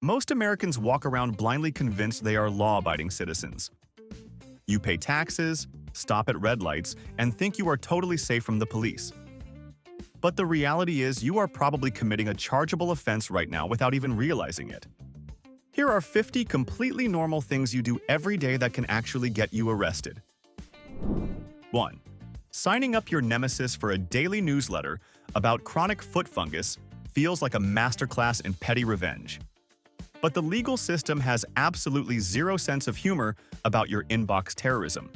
Most Americans walk around blindly convinced they are law-abiding citizens. You pay taxes, stop at red lights, and think you are totally safe from the police. But the reality is you are probably committing a chargeable offense right now without even realizing it. Here are 50 completely normal things you do every day that can actually get you arrested. 1. Signing up your nemesis for a daily newsletter about chronic foot fungus feels like a masterclass in petty revenge. But the legal system has absolutely zero sense of humor about your inbox terrorism.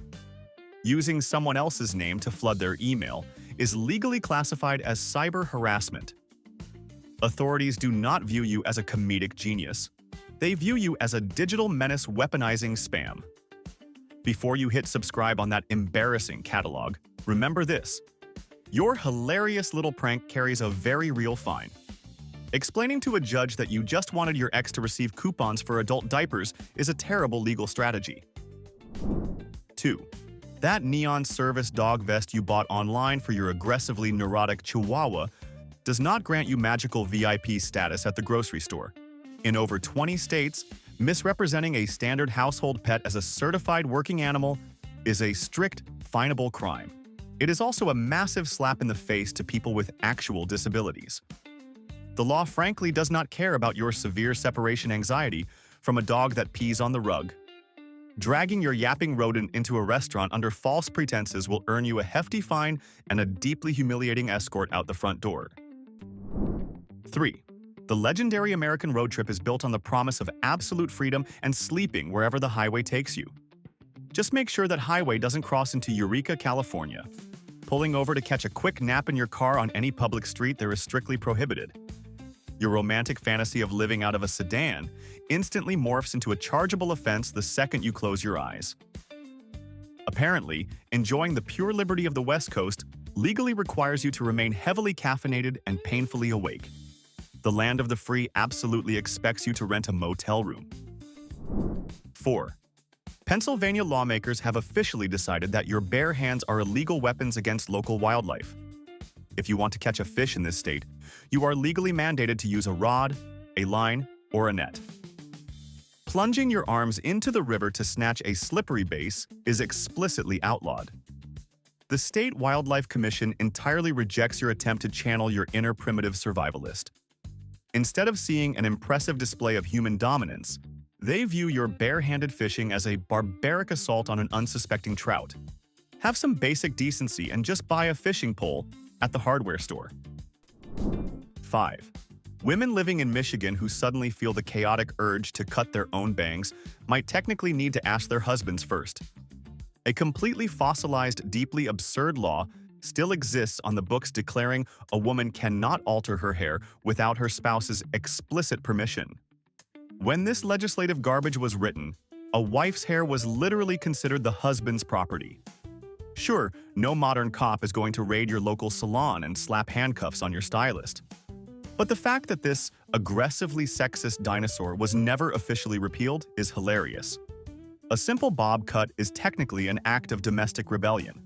Using someone else's name to flood their email is legally classified as cyber harassment. Authorities do not view you as a comedic genius. They view you as a digital menace weaponizing spam. Before you hit subscribe on that embarrassing catalog, remember this: your hilarious little prank carries a very real fine. Explaining to a judge that you just wanted your ex to receive coupons for adult diapers is a terrible legal strategy. 2. That neon service dog vest you bought online for your aggressively neurotic chihuahua does not grant you magical VIP status at the grocery store. In over 20 states, misrepresenting a standard household pet as a certified working animal is a strict, finable crime. It is also a massive slap in the face to people with actual disabilities. The law frankly does not care about your severe separation anxiety from a dog that pees on the rug. Dragging your yapping rodent into a restaurant under false pretenses will earn you a hefty fine and a deeply humiliating escort out the front door. 3. The legendary American road trip is built on the promise of absolute freedom and sleeping wherever the highway takes you. Just make sure that highway doesn't cross into Eureka, California. Pulling over to catch a quick nap in your car on any public street there is strictly prohibited. Your romantic fantasy of living out of a sedan instantly morphs into a chargeable offense the second you close your eyes. Apparently, enjoying the pure liberty of the West Coast legally requires you to remain heavily caffeinated and painfully awake. The land of the free absolutely expects you to rent a motel room. 4. Pennsylvania lawmakers have officially decided that your bare hands are illegal weapons against local wildlife. If you want to catch a fish in this state, you are legally mandated to use a rod, a line, or a net. Plunging your arms into the river to snatch a slippery base is explicitly outlawed. The State Wildlife Commission entirely rejects your attempt to channel your inner primitive survivalist. Instead of seeing an impressive display of human dominance, they view your bare-handed fishing as a barbaric assault on an unsuspecting trout. Have some basic decency and just buy a fishing pole at the hardware store. 5. Women living in Michigan who suddenly feel the chaotic urge to cut their own bangs might technically need to ask their husbands first. A completely fossilized, deeply absurd law still exists on the books declaring a woman cannot alter her hair without her spouse's explicit permission. When this legislative garbage was written, a wife's hair was literally considered the husband's property. Sure, no modern cop is going to raid your local salon and slap handcuffs on your stylist. But the fact that this aggressively sexist dinosaur was never officially repealed is hilarious. A simple bob cut is technically an act of domestic rebellion.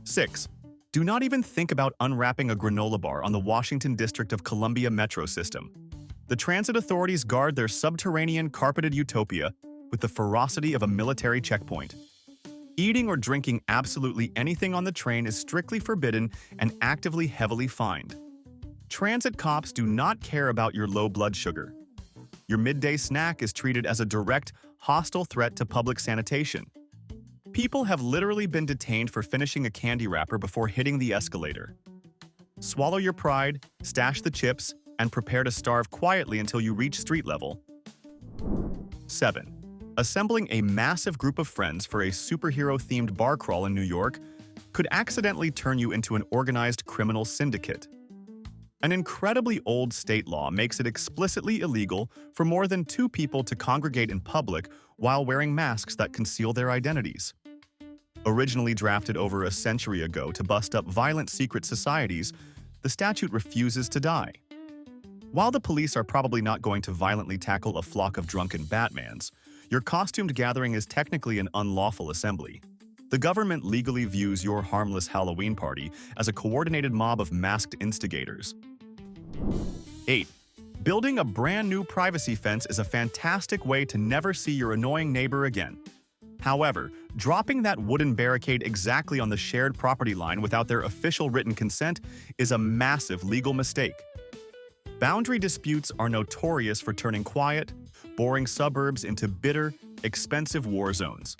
6. Do not even think about unwrapping a granola bar on the Washington District of Columbia metro system. The transit authorities guard their subterranean carpeted utopia with the ferocity of a military checkpoint. Eating or drinking absolutely anything on the train is strictly forbidden and actively heavily fined. Transit cops do not care about your low blood sugar. Your midday snack is treated as a direct, hostile threat to public sanitation. People have literally been detained for finishing a candy wrapper before hitting the escalator. Swallow your pride, stash the chips, and prepare to starve quietly until you reach street level. 7. Assembling a massive group of friends for a superhero-themed bar crawl in New York could accidentally turn you into an organized criminal syndicate. An incredibly old state law makes it explicitly illegal for more than 2 people to congregate in public while wearing masks that conceal their identities. Originally drafted over a century ago to bust up violent secret societies, the statute refuses to die. While the police are probably not going to violently tackle a flock of drunken Batmans, your costumed gathering is technically an unlawful assembly. The government legally views your harmless Halloween party as a coordinated mob of masked instigators. 8. Building a brand new privacy fence is a fantastic way to never see your annoying neighbor again. However, dropping that wooden barricade exactly on the shared property line without their official written consent is a massive legal mistake. Boundary disputes are notorious for turning quiet, boring suburbs into bitter, expensive war zones.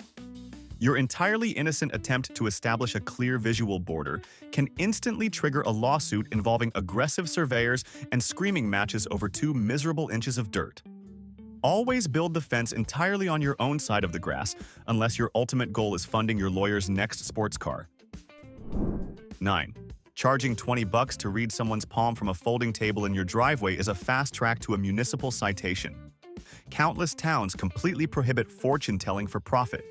Your entirely innocent attempt to establish a clear visual border can instantly trigger a lawsuit involving aggressive surveyors and screaming matches over 2 miserable inches of dirt. Always build the fence entirely on your own side of the grass, unless your ultimate goal is funding your lawyer's next sports car. 9. Charging $20 to read someone's palm from a folding table in your driveway is a fast track to a municipal citation. Countless towns completely prohibit fortune-telling for profit.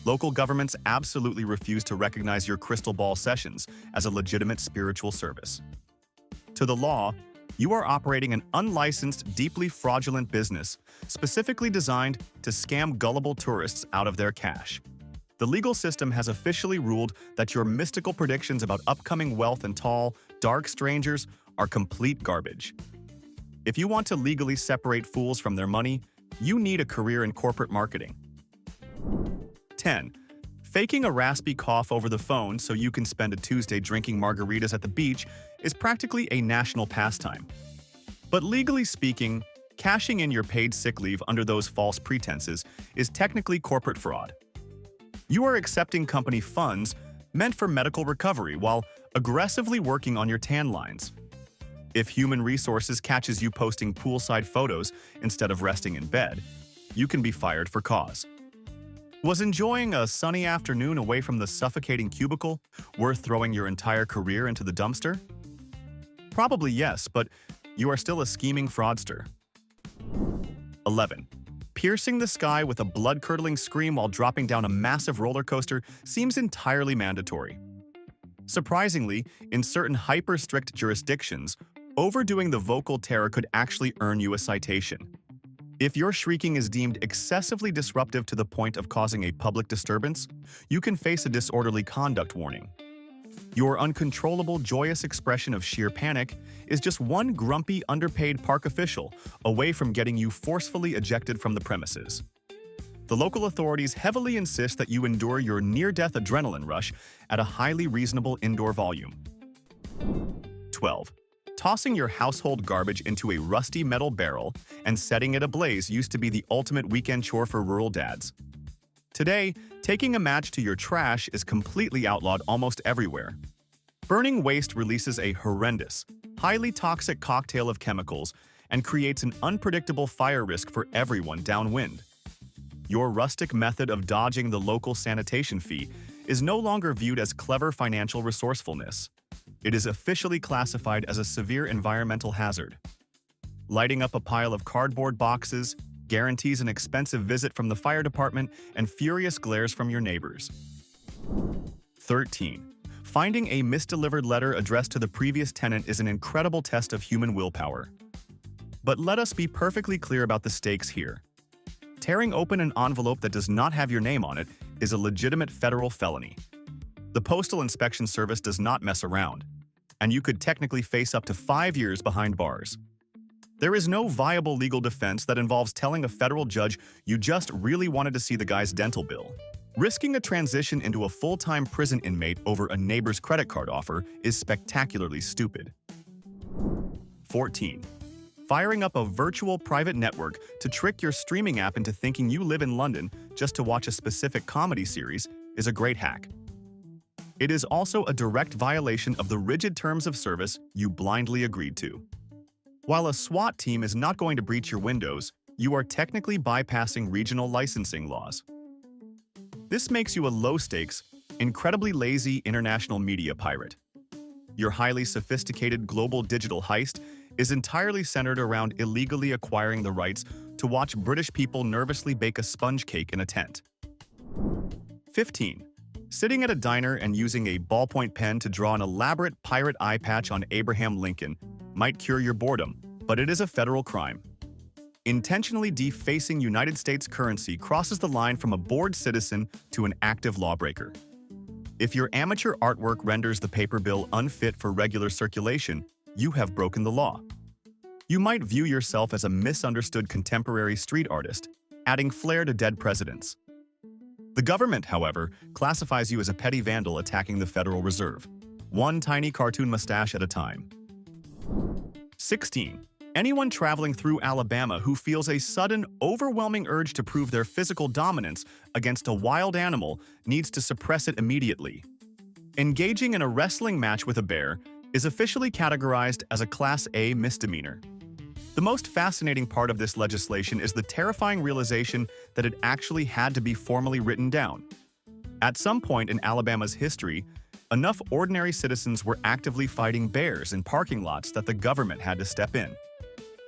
Local governments absolutely refuse to recognize your crystal ball sessions as a legitimate spiritual service. To the law, you are operating an unlicensed, deeply fraudulent business, specifically designed to scam gullible tourists out of their cash. The legal system has officially ruled that your mystical predictions about upcoming wealth and tall, dark strangers are complete garbage. If you want to legally separate fools from their money, you need a career in corporate marketing. 10. Faking a raspy cough over the phone so you can spend a Tuesday drinking margaritas at the beach is practically a national pastime. But legally speaking, cashing in your paid sick leave under those false pretenses is technically corporate fraud. You are accepting company funds meant for medical recovery while aggressively working on your tan lines. If human resources catches you posting poolside photos instead of resting in bed, you can be fired for cause. Was enjoying a sunny afternoon away from the suffocating cubicle worth throwing your entire career into the dumpster? Probably yes, but you are still a scheming fraudster. 11. Piercing the sky with a blood-curdling scream while dropping down a massive roller coaster seems entirely mandatory. Surprisingly, in certain hyper-strict jurisdictions, overdoing the vocal terror could actually earn you a citation. If your shrieking is deemed excessively disruptive to the point of causing a public disturbance, you can face a disorderly conduct warning. Your uncontrollable, joyous expression of sheer panic is just one grumpy, underpaid park official away from getting you forcefully ejected from the premises. The local authorities heavily insist that you endure your near-death adrenaline rush at a highly reasonable indoor volume. 12. Tossing your household garbage into a rusty metal barrel and setting it ablaze used to be the ultimate weekend chore for rural dads. Today, taking a match to your trash is completely outlawed almost everywhere. Burning waste releases a horrendous, highly toxic cocktail of chemicals and creates an unpredictable fire risk for everyone downwind. Your rustic method of dodging the local sanitation fee is no longer viewed as clever financial resourcefulness. It is officially classified as a severe environmental hazard. Lighting up a pile of cardboard boxes guarantees an expensive visit from the fire department and furious glares from your neighbors. 13. Finding a misdelivered letter addressed to the previous tenant is an incredible test of human willpower. But let us be perfectly clear about the stakes here. Tearing open an envelope that does not have your name on it is a legitimate federal felony. The Postal Inspection Service does not mess around, and you could technically face up to 5 years behind bars. There is no viable legal defense that involves telling a federal judge you just really wanted to see the guy's dental bill. Risking a transition into a full-time prison inmate over a neighbor's credit card offer is spectacularly stupid. 14. Firing up a virtual private network to trick your streaming app into thinking you live in London just to watch a specific comedy series is a great hack. It is also a direct violation of the rigid terms of service you blindly agreed to. While a SWAT team is not going to breach your windows, you are technically bypassing regional licensing laws. This makes you a low-stakes, incredibly lazy international media pirate. Your highly sophisticated global digital heist is entirely centered around illegally acquiring the rights to watch British people nervously bake a sponge cake in a tent. 15. Sitting at a diner and using a ballpoint pen to draw an elaborate pirate eye patch on Abraham Lincoln might cure your boredom, but it is a federal crime. Intentionally defacing United States currency crosses the line from a bored citizen to an active lawbreaker. If your amateur artwork renders the paper bill unfit for regular circulation, you have broken the law. You might view yourself as a misunderstood contemporary street artist, adding flair to dead presidents. The government, however, classifies you as a petty vandal attacking the Federal Reserve, one tiny cartoon mustache at a time. 16. Anyone traveling through Alabama who feels a sudden, overwhelming urge to prove their physical dominance against a wild animal needs to suppress it immediately. Engaging in a wrestling match with a bear is officially categorized as a Class A misdemeanor. The most fascinating part of this legislation is the terrifying realization that it actually had to be formally written down. At some point in Alabama's history, enough ordinary citizens were actively fighting bears in parking lots that the government had to step in.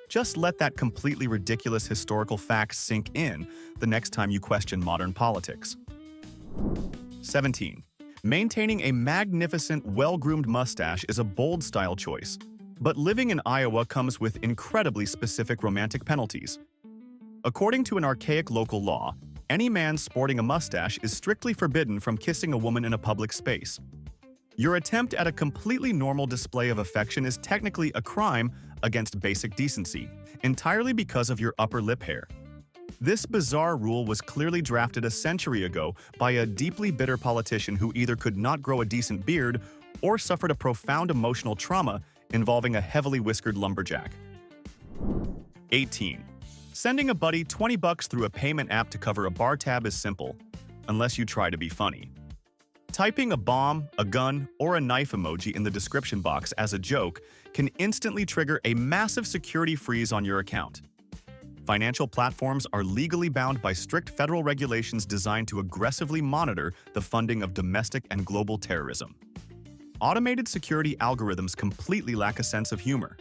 Just let that completely ridiculous historical fact sink in the next time you question modern politics. 17. Maintaining a magnificent, well-groomed mustache is a bold style choice, but living in Iowa comes with incredibly specific romantic penalties. According to an archaic local law, any man sporting a mustache is strictly forbidden from kissing a woman in a public space. Your attempt at a completely normal display of affection is technically a crime against basic decency, entirely because of your upper lip hair. This bizarre rule was clearly drafted a century ago by a deeply bitter politician who either could not grow a decent beard or suffered a profound emotional trauma involving a heavily whiskered lumberjack. 18. Sending a buddy $20 through a payment app to cover a bar tab is simple, unless you try to be funny. Typing a bomb, a gun, or a knife emoji in the description box as a joke can instantly trigger a massive security freeze on your account. Financial platforms are legally bound by strict federal regulations designed to aggressively monitor the funding of domestic and global terrorism. Automated security algorithms completely lack a sense of humor.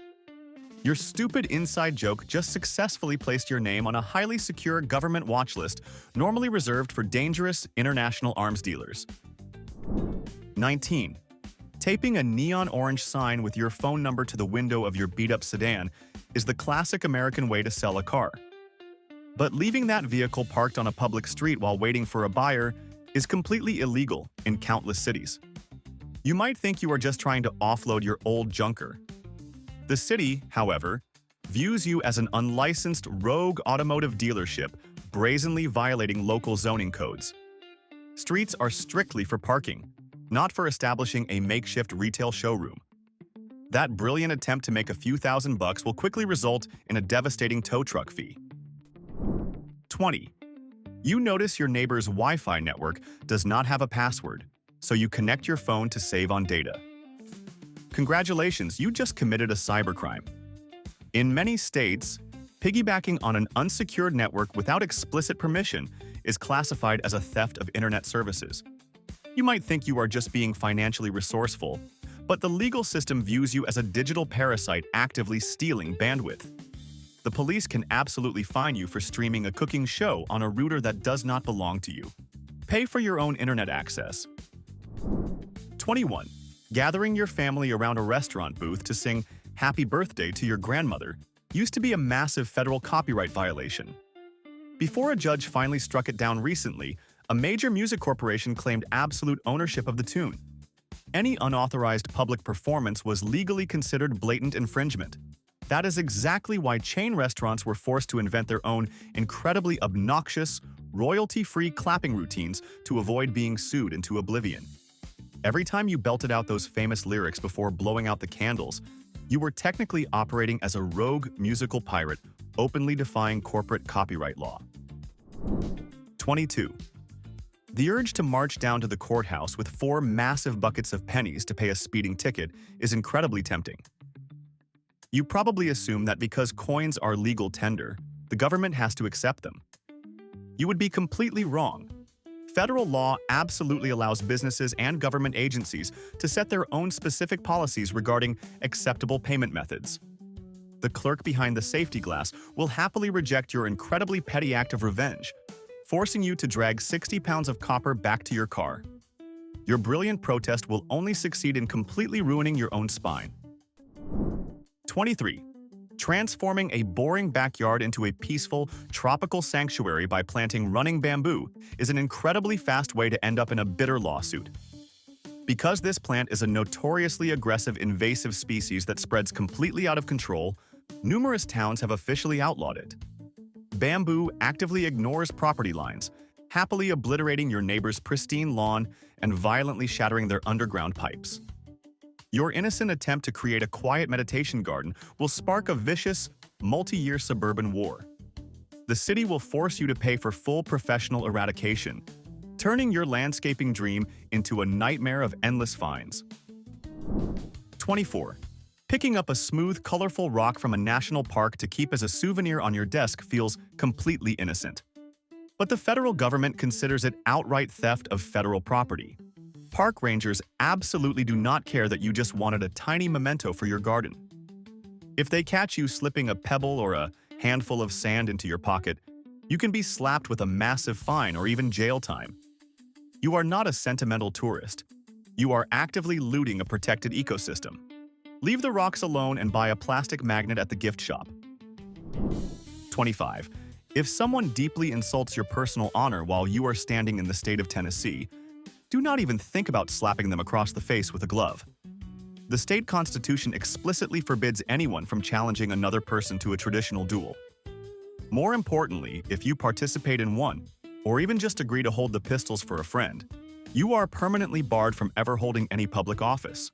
Your stupid inside joke just successfully placed your name on a highly secure government watch list normally reserved for dangerous international arms dealers. 19. Taping a neon orange sign with your phone number to the window of your beat-up sedan is the classic American way to sell a car. But leaving that vehicle parked on a public street while waiting for a buyer is completely illegal in countless cities. You might think you are just trying to offload your old junker. The city, however, views you as an unlicensed rogue automotive dealership brazenly violating local zoning codes. Streets are strictly for parking, not for establishing a makeshift retail showroom. That brilliant attempt to make a few $1,000s will quickly result in a devastating tow truck fee. 20. You notice your neighbor's Wi-Fi network does not have a password, so you connect your phone to save on data. Congratulations, you just committed a cybercrime. In many states, piggybacking on an unsecured network without explicit permission is classified as a theft of internet services. You might think you are just being financially resourceful, but the legal system views you as a digital parasite actively stealing bandwidth. The police can absolutely fine you for streaming a cooking show on a router that does not belong to you. Pay for your own internet access. 21. Gathering your family around a restaurant booth to sing "Happy Birthday" to your grandmother used to be a massive federal copyright violation. Before a judge finally struck it down recently, a major music corporation claimed absolute ownership of the tune. Any unauthorized public performance was legally considered blatant infringement. That is exactly why chain restaurants were forced to invent their own incredibly obnoxious, royalty-free clapping routines to avoid being sued into oblivion. Every time you belted out those famous lyrics before blowing out the candles, you were technically operating as a rogue musical pirate, openly defying corporate copyright law. 22. The urge to march down to the courthouse with 4 massive buckets of pennies to pay a speeding ticket is incredibly tempting. You probably assume that because coins are legal tender, the government has to accept them. You would be completely wrong. Federal law absolutely allows businesses and government agencies to set their own specific policies regarding acceptable payment methods. The clerk behind the safety glass will happily reject your incredibly petty act of revenge, forcing you to drag 60 pounds of copper back to your car. Your brilliant protest will only succeed in completely ruining your own spine. 23. Transforming a boring backyard into a peaceful, tropical sanctuary by planting running bamboo is an incredibly fast way to end up in a bitter lawsuit. Because this plant is a notoriously aggressive invasive species that spreads completely out of control, numerous towns have officially outlawed it. Bamboo actively ignores property lines, happily obliterating your neighbor's pristine lawn and violently shattering their underground pipes. Your innocent attempt to create a quiet meditation garden will spark a vicious, multi-year suburban war. The city will force you to pay for full professional eradication, turning your landscaping dream into a nightmare of endless fines. 24. Picking up a smooth, colorful rock from a national park to keep as a souvenir on your desk feels completely innocent. But the federal government considers it outright theft of federal property. Park rangers absolutely do not care that you just wanted a tiny memento for your garden. If they catch you slipping a pebble or a handful of sand into your pocket, you can be slapped with a massive fine or even jail time. You are not a sentimental tourist. You are actively looting a protected ecosystem. Leave the rocks alone and buy a plastic magnet at the gift shop. 25. If someone deeply insults your personal honor while you are standing in the state of Tennessee, do not even think about slapping them across the face with a glove. The state constitution explicitly forbids anyone from challenging another person to a traditional duel. More importantly, if you participate in one, or even just agree to hold the pistols for a friend, you are permanently barred from ever holding any public office.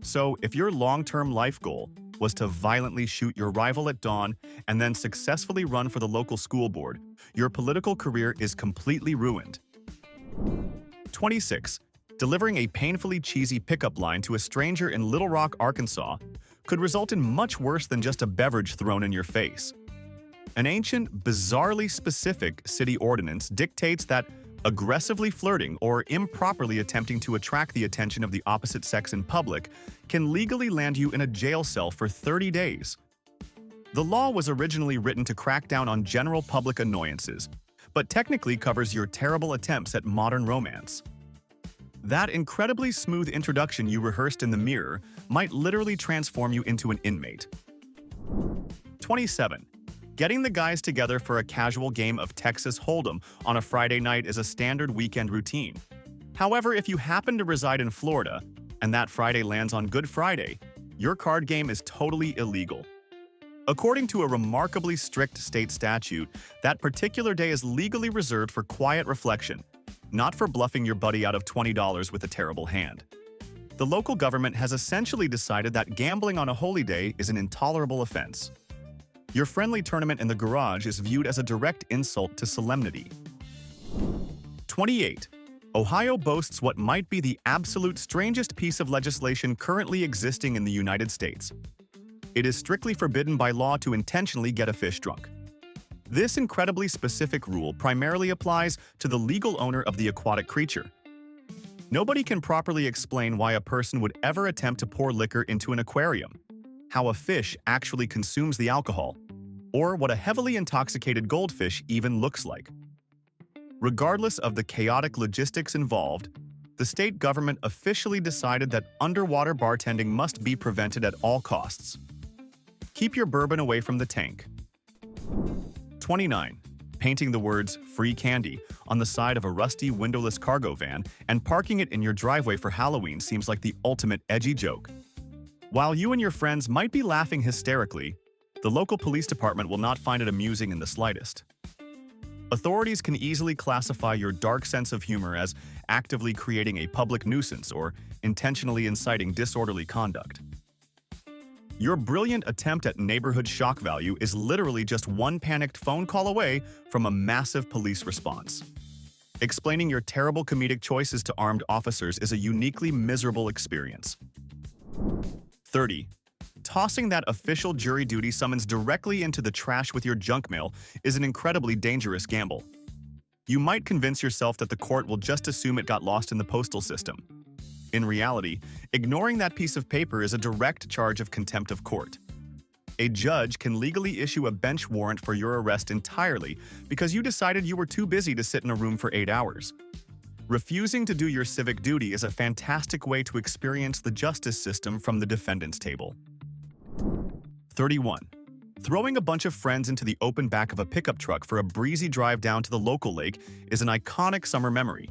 So, if your long-term life goal was to violently shoot your rival at dawn and then successfully run for the local school board, your political career is completely ruined. 26. Delivering a painfully cheesy pickup line to a stranger in Little Rock, Arkansas, could result in much worse than just a beverage thrown in your face. An ancient, bizarrely specific city ordinance dictates that aggressively flirting or improperly attempting to attract the attention of the opposite sex in public can legally land you in a jail cell for 30 days. The law was originally written to crack down on general public annoyances, but technically covers your terrible attempts at modern romance. That incredibly smooth introduction you rehearsed in the mirror might literally transform you into an inmate. 27. Getting the guys together for a casual game of Texas Hold'em on a Friday night is a standard weekend routine. However, if you happen to reside in Florida, and that Friday lands on Good Friday, your card game is totally illegal. According to a remarkably strict state statute, that particular day is legally reserved for quiet reflection, not for bluffing your buddy out of $20 with a terrible hand. The local government has essentially decided that gambling on a holy day is an intolerable offense. Your friendly tournament in the garage is viewed as a direct insult to solemnity. 28. Ohio boasts what might be the absolute strangest piece of legislation currently existing in the United States. It is strictly forbidden by law to intentionally get a fish drunk. This incredibly specific rule primarily applies to the legal owner of the aquatic creature. Nobody can properly explain why a person would ever attempt to pour liquor into an aquarium, how a fish actually consumes the alcohol, or what a heavily intoxicated goldfish even looks like. Regardless of the chaotic logistics involved, the state government officially decided that underwater bartending must be prevented at all costs. Keep your bourbon away from the tank. 29. Painting the words "free candy" on the side of a rusty windowless cargo van and parking it in your driveway for Halloween seems like the ultimate edgy joke. While you and your friends might be laughing hysterically, the local police department will not find it amusing in the slightest. Authorities can easily classify your dark sense of humor as actively creating a public nuisance or intentionally inciting disorderly conduct. Your brilliant attempt at neighborhood shock value is literally just one panicked phone call away from a massive police response. Explaining your terrible comedic choices to armed officers is a uniquely miserable experience. 30. Tossing that official jury duty summons directly into the trash with your junk mail is an incredibly dangerous gamble. You might convince yourself that the court will just assume it got lost in the postal system. In reality, ignoring that piece of paper is a direct charge of contempt of court. A judge can legally issue a bench warrant for your arrest entirely because you decided you were too busy to sit in a room for 8 hours. Refusing to do your civic duty is a fantastic way to experience the justice system from the defendant's table. 31. Throwing a bunch of friends into the open back of a pickup truck for a breezy drive down to the local lake is an iconic summer memory.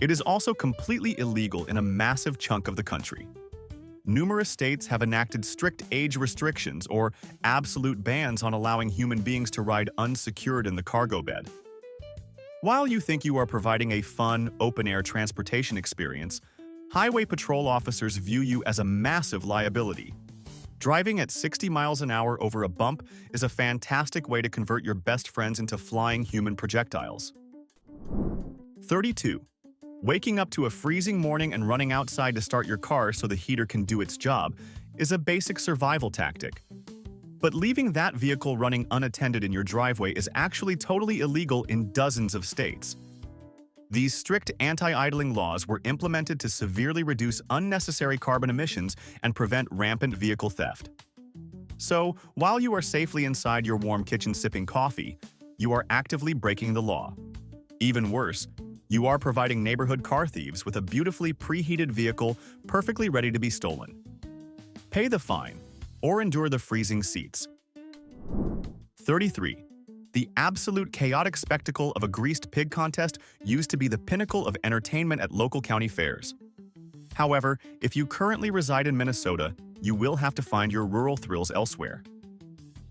It is also completely illegal in a massive chunk of the country. numerous states have enacted strict age restrictions or absolute bans on allowing human beings to ride unsecured in the cargo bed. While you think you are providing a fun, open-air transportation experience, highway patrol officers view you as a massive liability. Driving at 60 miles an hour over a bump is a fantastic way to convert your best friends into flying human projectiles. 32. Waking up to a freezing morning and running outside to start your car so the heater can do its job is a basic survival tactic. But leaving that vehicle running unattended in your driveway is actually totally illegal in dozens of states. These strict anti-idling laws were implemented to severely reduce unnecessary carbon emissions and prevent rampant vehicle theft. So, while you are safely inside your warm kitchen sipping coffee, you are actively breaking the law. Even worse, you are providing neighborhood car thieves with a beautifully preheated vehicle perfectly ready to be stolen. Pay the fine, or endure the freezing seats. 33. The absolute chaotic spectacle of a greased pig contest used to be the pinnacle of entertainment at local county fairs. However, if you currently reside in Minnesota, you will have to find your rural thrills elsewhere.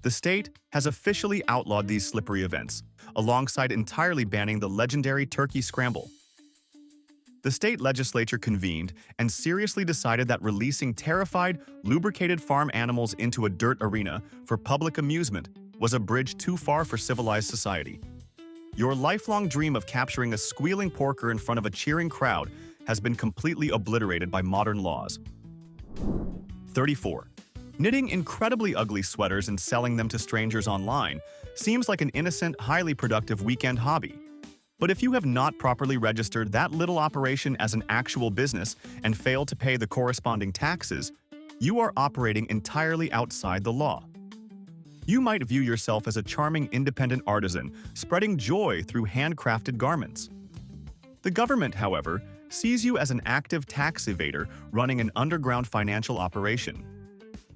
The state has officially outlawed these slippery events, alongside entirely banning the legendary turkey scramble. The state legislature convened and seriously decided that releasing terrified, lubricated farm animals into a dirt arena for public amusement was a bridge too far for civilized society. Your lifelong dream of capturing a squealing porker in front of a cheering crowd has been completely obliterated by modern laws. 34. Knitting incredibly ugly sweaters and selling them to strangers online seems like an innocent, highly productive weekend hobby. But if you have not properly registered that little operation as an actual business and fail to pay the corresponding taxes, you are operating entirely outside the law. You might view yourself as a charming independent artisan, spreading joy through handcrafted garments. The government, however, sees you as an active tax evader running an underground financial operation.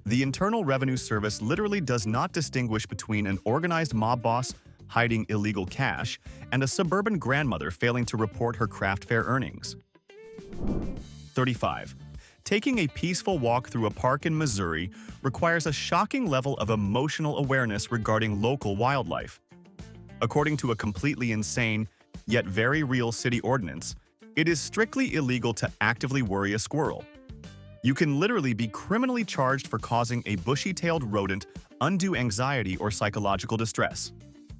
The Internal Revenue Service literally does not distinguish between an organized mob boss hiding illegal cash and a suburban grandmother failing to report her craft fair earnings. 35. Taking a peaceful walk through a park in Missouri requires a shocking level of emotional awareness regarding local wildlife. According to a completely insane, yet very real city ordinance, it is strictly illegal to actively worry a squirrel. You can literally be criminally charged for causing a bushy-tailed rodent undue anxiety or psychological distress.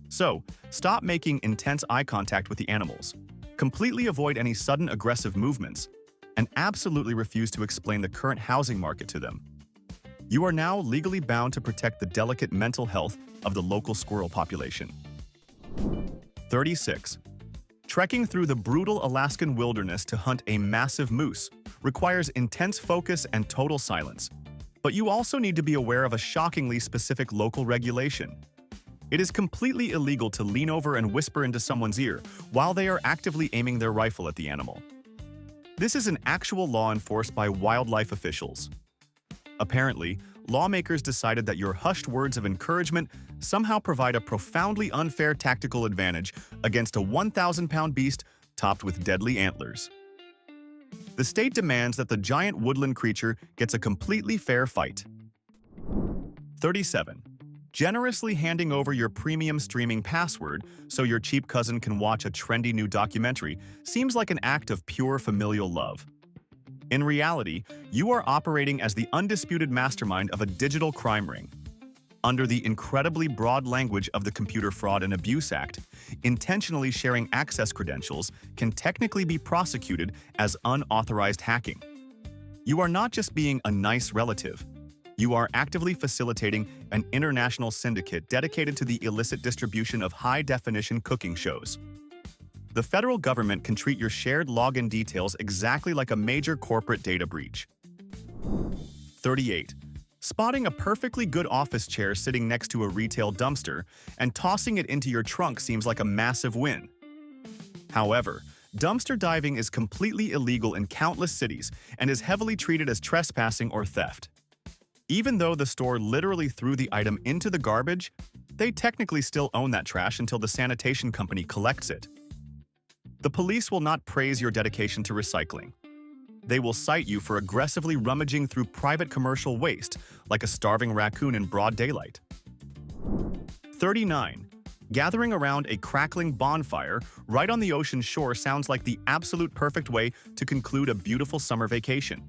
So, stop making intense eye contact with the animals, completely avoid any sudden aggressive movements, and absolutely refuse to explain the current housing market to them. You are now legally bound to protect the delicate mental health of the local squirrel population. 36. Trekking through the brutal Alaskan wilderness to hunt a massive moose requires intense focus and total silence, but you also need to be aware of a shockingly specific local regulation. It is completely illegal to lean over and whisper into someone's ear while they are actively aiming their rifle at the animal. This is an actual law enforced by wildlife officials. Apparently, lawmakers decided that your hushed words of encouragement somehow provide a profoundly unfair tactical advantage against a 1,000-pound beast topped with deadly antlers. The state demands that the giant woodland creature gets a completely fair fight. 37. Generously handing over your premium streaming password so your cheap cousin can watch a trendy new documentary seems like an act of pure familial love. In reality, you are operating as the undisputed mastermind of a digital crime ring. Under the incredibly broad language of the Computer Fraud and Abuse Act, intentionally sharing access credentials can technically be prosecuted as unauthorized hacking. You are not just being a nice relative. You are actively facilitating an international syndicate dedicated to the illicit distribution of high-definition cooking shows. The federal government can treat your shared login details exactly like a major corporate data breach. 38. Spotting a perfectly good office chair sitting next to a retail dumpster and tossing it into your trunk seems like a massive win. However, dumpster diving is completely illegal in countless cities and is heavily treated as trespassing or theft. Even though the store literally threw the item into the garbage, they technically still own that trash until the sanitation company collects it. The police will not praise your dedication to recycling. They will cite you for aggressively rummaging through private commercial waste, like a starving raccoon in broad daylight. 39. Gathering around a crackling bonfire right on the ocean shore sounds like the absolute perfect way to conclude a beautiful summer vacation.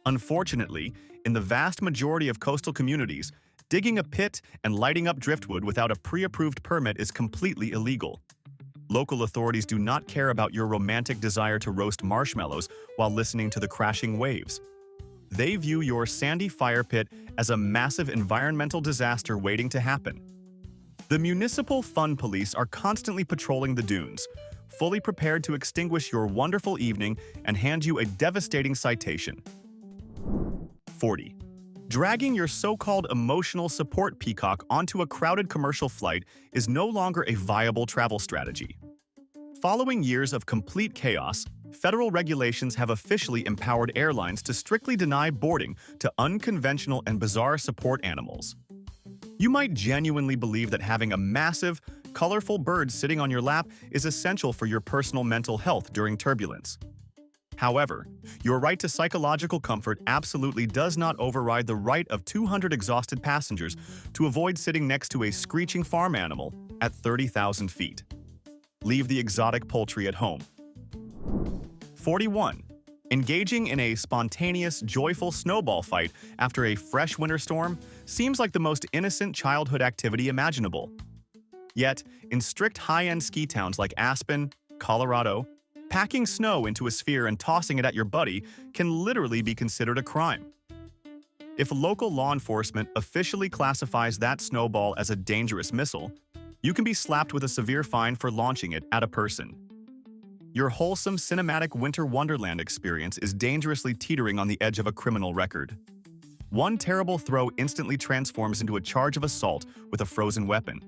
Unfortunately, in the vast majority of coastal communities, digging a pit and lighting up driftwood without a pre-approved permit is completely illegal. Local authorities do not care about your romantic desire to roast marshmallows while listening to the crashing waves. They view your sandy fire pit as a massive environmental disaster waiting to happen. The municipal fun police are constantly patrolling the dunes, fully prepared to extinguish your wonderful evening and hand you a devastating citation. 40. Dragging your so-called emotional support peacock onto a crowded commercial flight is no longer a viable travel strategy. Following years of complete chaos, federal regulations have officially empowered airlines to strictly deny boarding to unconventional and bizarre support animals. You might genuinely believe that having a massive, colorful bird sitting on your lap is essential for your personal mental health during turbulence. However, your right to psychological comfort absolutely does not override the right of 200 exhausted passengers to avoid sitting next to a screeching farm animal at 30,000 feet. Leave the exotic poultry at home. 41. Engaging in a spontaneous, joyful snowball fight after a fresh winter storm seems like the most innocent childhood activity imaginable. Yet, in strict high-end ski towns like Aspen, Colorado, packing snow into a sphere and tossing it at your buddy can literally be considered a crime. If local law enforcement officially classifies that snowball as a dangerous missile, you can be slapped with a severe fine for launching it at a person. Your wholesome cinematic winter wonderland experience is dangerously teetering on the edge of a criminal record. One terrible throw instantly transforms into a charge of assault with a frozen weapon.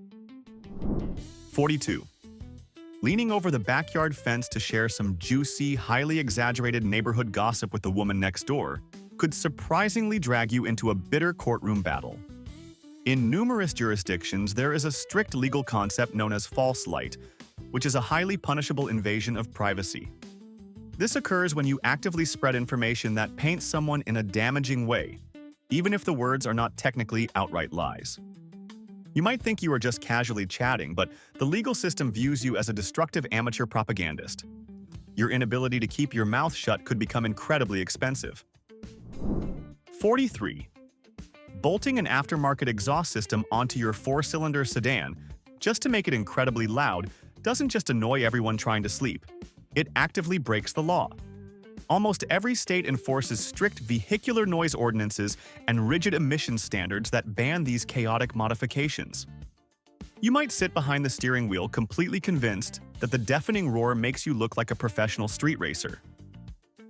42. Leaning over the backyard fence to share some juicy, highly exaggerated neighborhood gossip with the woman next door could surprisingly drag you into a bitter courtroom battle. In numerous jurisdictions, there is a strict legal concept known as false light, which is a highly punishable invasion of privacy. This occurs when you actively spread information that paints someone in a damaging way, even if the words are not technically outright lies. You might think you are just casually chatting, but the legal system views you as a destructive amateur propagandist. Your inability to keep your mouth shut could become incredibly expensive. 43. Bolting an aftermarket exhaust system onto your four-cylinder sedan just to make it incredibly loud doesn't just annoy everyone trying to sleep, it actively breaks the law. Almost every state enforces strict vehicular noise ordinances and rigid emission standards that ban these chaotic modifications. You might sit behind the steering wheel completely convinced that the deafening roar makes you look like a professional street racer.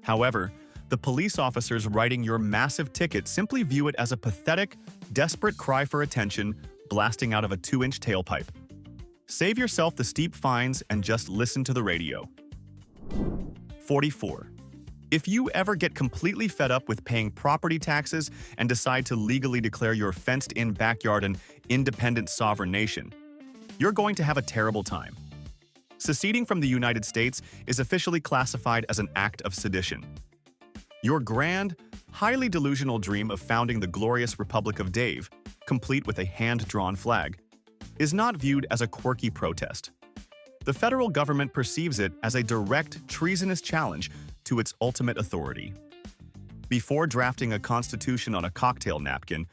However, the police officers writing your massive ticket simply view it as a pathetic, desperate cry for attention blasting out of a 2-inch tailpipe. Save yourself the steep fines and just listen to the radio. 44. If you ever get completely fed up with paying property taxes and decide to legally declare your fenced-in backyard an independent sovereign nation, you're going to have a terrible time. Seceding from the United States is officially classified as an act of sedition. Your grand, highly delusional dream of founding the glorious Republic of Dave, complete with a hand-drawn flag, is not viewed as a quirky protest. The federal government perceives it as a direct, treasonous challenge to its ultimate authority. Before drafting a constitution on a cocktail napkin,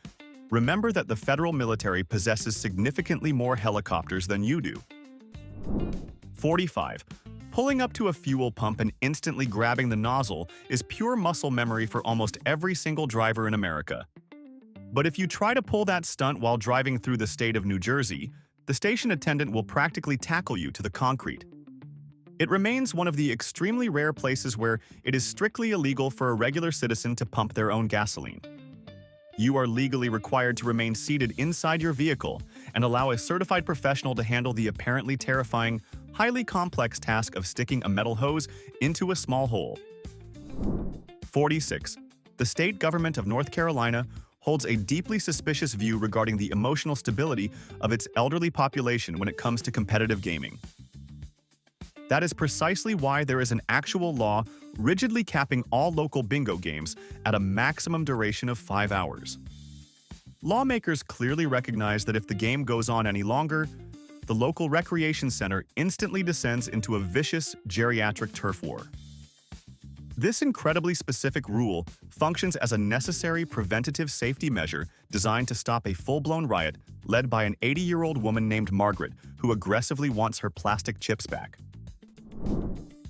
remember that the federal military possesses significantly more helicopters than you do. 45. Pulling up to a fuel pump and instantly grabbing the nozzle is pure muscle memory for almost every single driver in America. But if you try to pull that stunt while driving through the state of New Jersey, the station attendant will practically tackle you to the concrete. It remains one of the extremely rare places where it is strictly illegal for a regular citizen to pump their own gasoline. You are legally required to remain seated inside your vehicle and allow a certified professional to handle the apparently terrifying, highly complex task of sticking a metal hose into a small hole. 46. The state government of North Carolina holds a deeply suspicious view regarding the emotional stability of its elderly population when it comes to competitive gaming. That is precisely why there is an actual law rigidly capping all local bingo games at a maximum duration of 5 hours. Lawmakers clearly recognize that if the game goes on any longer, the local recreation center instantly descends into a vicious geriatric turf war. This incredibly specific rule functions as a necessary preventative safety measure designed to stop a full-blown riot led by an 80-year-old woman named Margaret who aggressively wants her plastic chips back.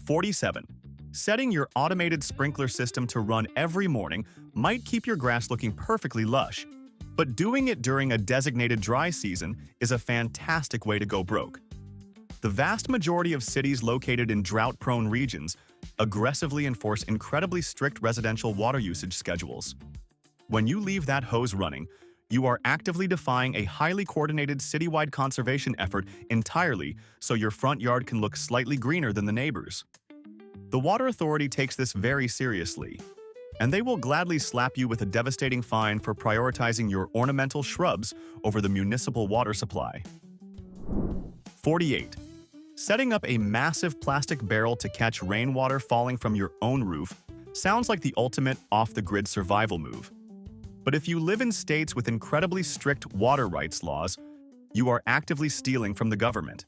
47. Setting your automated sprinkler system to run every morning might keep your grass looking perfectly lush, but doing it during a designated dry season is a fantastic way to go broke. The vast majority of cities located in drought-prone regions aggressively enforce incredibly strict residential water usage schedules. When you leave that hose running, you are actively defying a highly coordinated citywide conservation effort entirely so your front yard can look slightly greener than the neighbors. The Water Authority takes this very seriously, and they will gladly slap you with a devastating fine for prioritizing your ornamental shrubs over the municipal water supply. 48. Setting up a massive plastic barrel to catch rainwater falling from your own roof sounds like the ultimate off-the-grid survival move. But if you live in states with incredibly strict water rights laws, you are actively stealing from the government.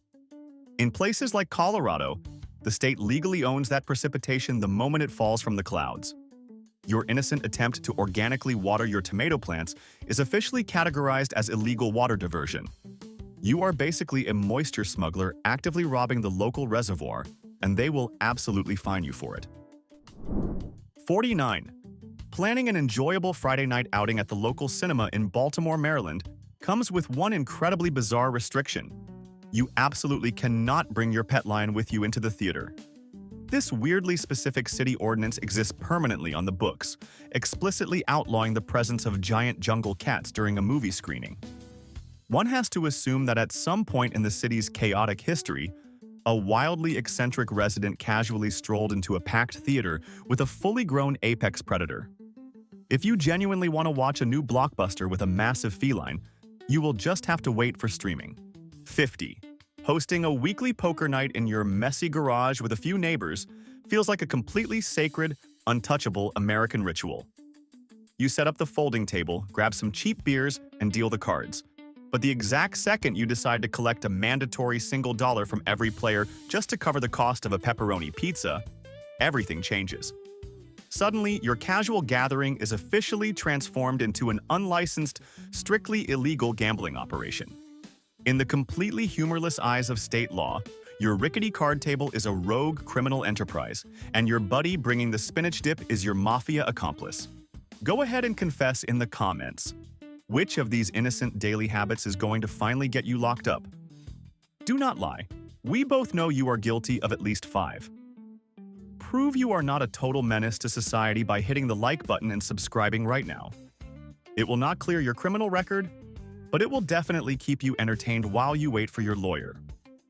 In places like Colorado, the state legally owns that precipitation the moment it falls from the clouds. Your innocent attempt to organically water your tomato plants is officially categorized as illegal water diversion. You are basically a moisture smuggler actively robbing the local reservoir, and they will absolutely fine you for it. 49. Planning an enjoyable Friday night outing at the local cinema in Baltimore, Maryland comes with one incredibly bizarre restriction. You absolutely cannot bring your pet lion with you into the theater. This weirdly specific city ordinance exists permanently on the books, explicitly outlawing the presence of giant jungle cats during a movie screening. One has to assume that at some point in the city's chaotic history, a wildly eccentric resident casually strolled into a packed theater with a fully grown apex predator. If you genuinely want to watch a new blockbuster with a massive feline, you will just have to wait for streaming. 50. Hosting a weekly poker night in your messy garage with a few neighbors feels like a completely sacred, untouchable American ritual. You set up the folding table, grab some cheap beers, and deal the cards. But the exact second you decide to collect a mandatory single dollar from every player just to cover the cost of a pepperoni pizza, everything changes. Suddenly, your casual gathering is officially transformed into an unlicensed, strictly illegal gambling operation. In the completely humorless eyes of state law, your rickety card table is a rogue criminal enterprise, and your buddy bringing the spinach dip is your mafia accomplice. Go ahead and confess in the comments. Which of these innocent daily habits is going to finally get you locked up? Do not lie. We both know you are guilty of at least 5. Prove you are not a total menace to society by hitting the like button and subscribing right now. It will not clear your criminal record, but it will definitely keep you entertained while you wait for your lawyer.